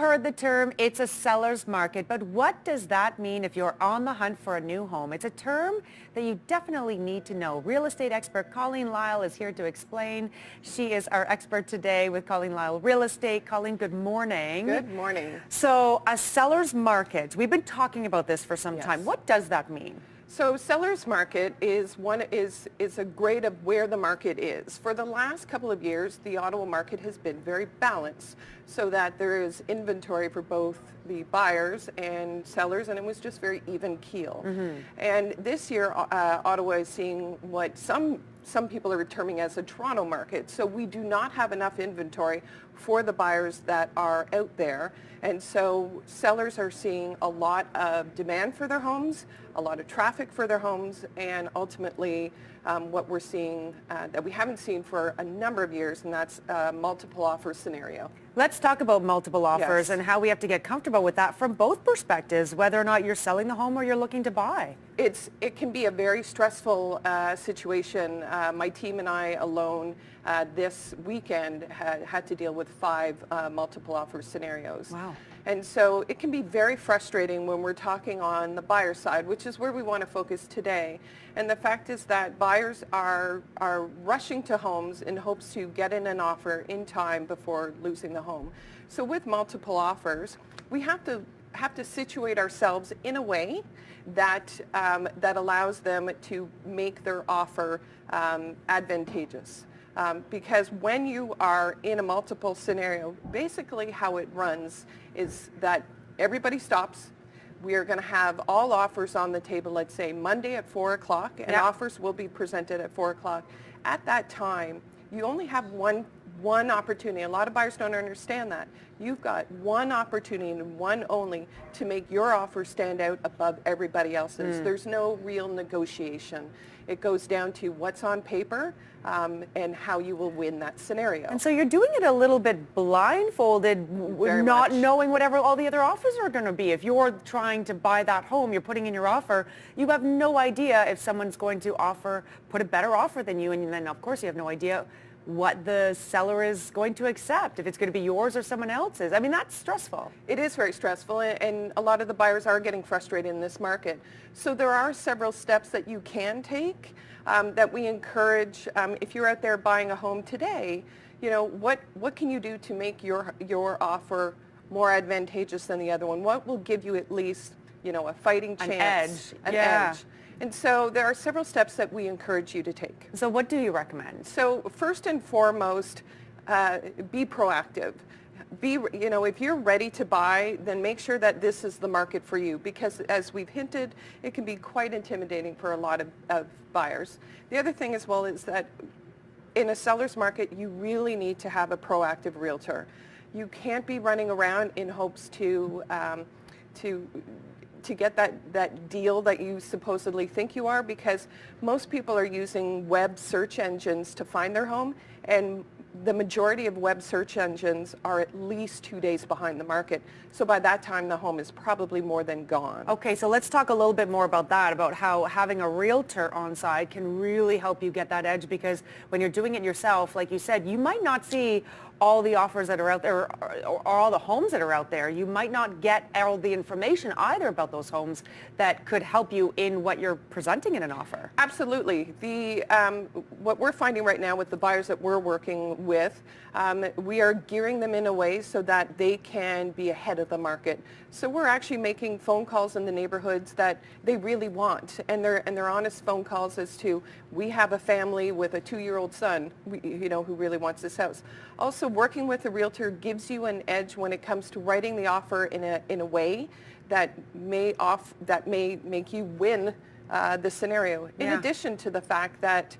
heard the term, it's a seller's market, but what does that mean if you're on the hunt for a new home? It's a term that you definitely need to know. Real estate expert Colleen Lyle is here to explain. She is our expert today with Colleen Lyle Real Estate. Colleen, good morning. Good morning. So a seller's market, we've been talking about this for some time. What does that mean? So seller's market is a grade of where the market is. For the last couple of years, the Ottawa market has been very balanced so that there is inventory for both the buyers and sellers, and it was just very even keel. And this year, Ottawa is seeing what some people are terming as a Toronto market. So we do not have enough inventory for the buyers that are out there. And so sellers are seeing a lot of demand for their homes, a lot of traffic for their homes, and ultimately what we're seeing that we haven't seen for a number of years, and that's a multiple offer scenario. Let's talk about multiple offers and how we have to get comfortable with that from both perspectives, whether or not you're selling the home or you're looking to buy. It can be a very stressful situation. My team and I alone this weekend had to deal with 5 multiple offer scenarios. Wow. And so it can be very frustrating when we're talking on the buyer side, which is where we want to focus today. And the fact is that buyers are rushing to homes in hopes to get in an offer in time before losing the home. So with multiple offers, we have to situate ourselves in a way that that allows them to make their offer advantageous. Because when you are in a multiple scenario, basically how it runs is that everybody stops. We are going to have all offers on the table, let's say Monday at 4 o'clock, and offers will be presented at 4 o'clock. At that time, you only have one opportunity. A lot of buyers don't understand that. You've got one opportunity and one only to make your offer stand out above everybody else's. There's no real negotiation. It goes down to what's on paper and how you will win that scenario. And so you're doing it a little bit blindfolded, not knowing whatever all the other offers are going to be. If you're trying to buy that home, you're putting in your offer, you have no idea if someone's going to put a better offer than you, and then of course you have no idea what the seller is going to accept, if it's going to be yours or someone else's. I mean, that's stressful. It is very stressful, and a lot of the buyers are getting frustrated in this market. So there are several steps that you can take that we encourage. If you're out there buying a home today, you know, what can you do to make your offer more advantageous than the other one? What will give you at least, you know, a fighting chance? An edge. And so there are several steps that we encourage you to take. So what do you recommend? So first and foremost, be proactive. You know, if you're ready to buy, then make sure that this is the market for you, because as we've hinted, it can be quite intimidating for a lot of buyers. The other thing as well is that in a seller's market, you really need to have a proactive realtor. You can't be running around in hopes to get that deal that you supposedly think you are, because most people are using web search engines to find their home, and the majority of web search engines are at least 2 days behind the market. So by that time, the home is probably more than gone. Okay, so let's talk a little bit more about that, about how having a realtor on side can really help you get that edge, because when you're doing it yourself, like you said, you might not see all the offers that are out there or all the homes that are out there. You might not get all the information either about those homes that could help you in what you're presenting in an offer. Absolutely. What we're finding right now with the buyers that we're working with, we are gearing them in a way so that they can be ahead of the market. So we're actually making phone calls in the neighborhoods that they really want, and they're honest phone calls as to, we have a family with a 2-year-old son, you know, who really wants this house. Also, working with a realtor gives you an edge when it comes to writing the offer in a way that may make you win the scenario. In addition to the fact that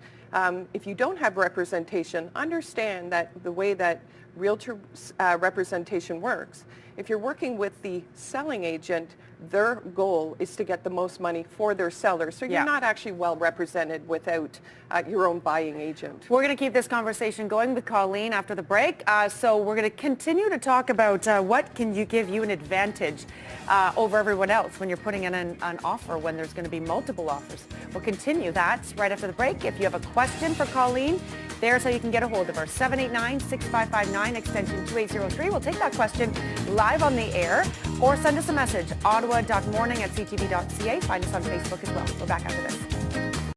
if you don't have representation, understand that the way that realtor representation works, if you're working with the selling agent, their goal is to get the most money for their seller. So you're not actually well represented without your own buying agent. We're going to keep this conversation going with Colleen after the break. So we're going to continue to talk about what can give you an advantage over everyone else when you're putting in an offer when there's going to be multiple offers. We'll continue that right after the break. If you have a question for Colleen, There's how you can get a hold of her. 789-6559, extension 2803. We'll take that question live on the air, or send us a message, ottawa.morning@ctv.ca. Find us on Facebook as well. We're back after this.